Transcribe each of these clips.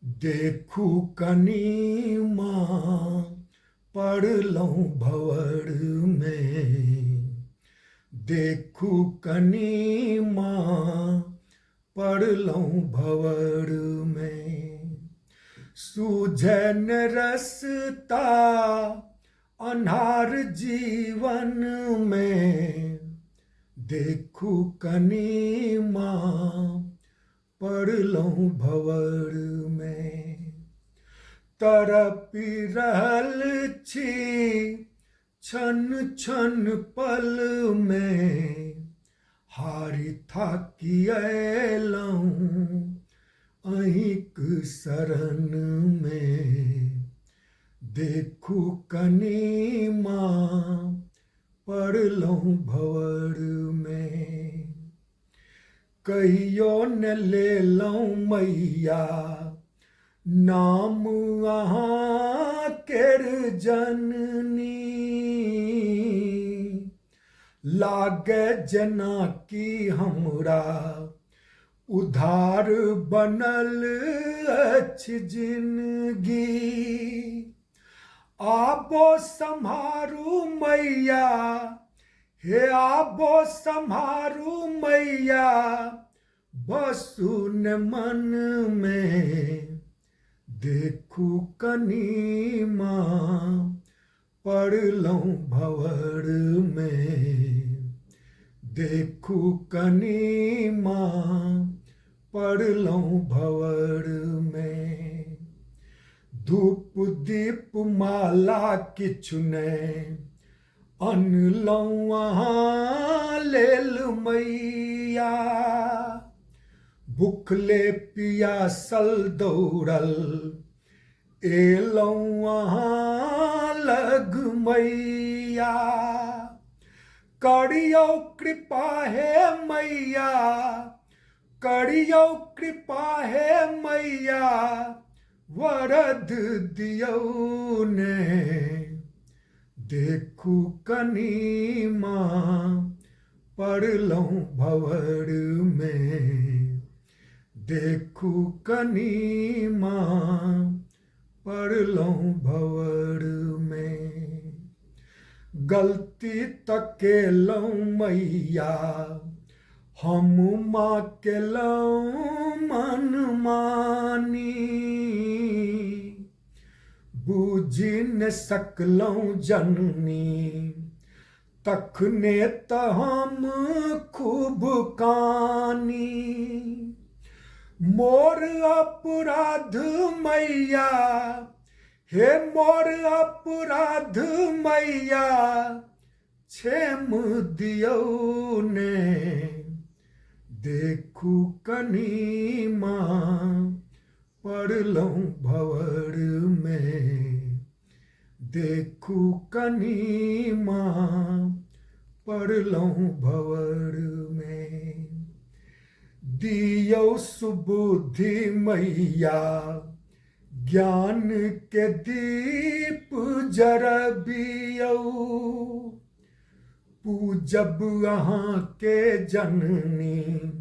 देखू कनी माँ पड़लहुँ भंवर में। देखू कनी माँ पड़लहुँ भंवर में। सूझै न रसता अन्हार जीवन में। देखू कनी माँ पड़लहुँ भंवर में। तरपि रहल छी क्षण क्षण पल में। हारि थाकि अयलहुँ अहिंक शरण में। देखू कनी माँ पड़लहुँ भंवर में। कहियो न लेलहुँ मैया नाम अहाँ केर जननी। लागे जेना कि हमरा उधार बनल अछि जिनगी। आबो सम्हारू मैया, हे आबो सम्हारू मैया, बसु न मन में। देखू कनी माँ पड़लहुँ भंवर में। देखू कनी माँ पड़लहुँ भंवर में। धूप दीप माला किछु नहि अनलहुँ अहाँ लेल मैया। भुखले पियासल दौड़ल एलहुँ अहाँ लग मैया। करियौ कृपा हे मैया, करियौ कृपा हे मैया, वरद दियौ ने। देखू कनी माँ पड़लहुँ भंवर में। देखू कनी माँ पड़लहुँ भंवर में। गलती त केलहुँ मैया, हम माँ केलहुँ मनमानी। बूझि न सकलहुँ जननी, तखने त हम खूब कानी। मोर अपराध मैया, हे मोर अपराध मैया, क्षेम दियौ ने। देखू कनी माँ पड़लहुँ भंवर में। देखू कनी माँ पड़लहुँ भंवर में। दियौ सुबुद्धि मैया, ज्ञान के दीप जरबियौ। पूजब अहाँ के जननी,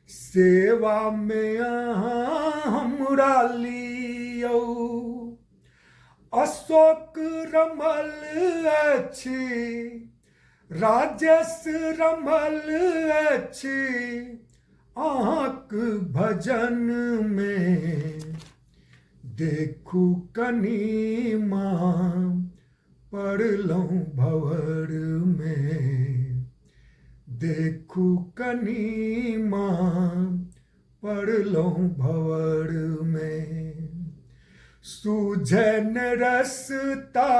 सेवा में अहाँ हमरा लियौ। अशोक रमल अछि, राजेश रमल अछि, अहाँक भजन में। देखू कनी माँ पड़लहुँ भंवर में। देखू कनी माँ पड़लहुँ भंवर में। सूझै न रसता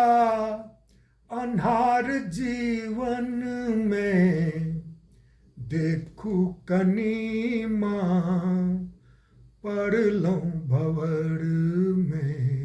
अन्हार जीवन में। देखू कनी माँ पड़लहुँ भंवर में।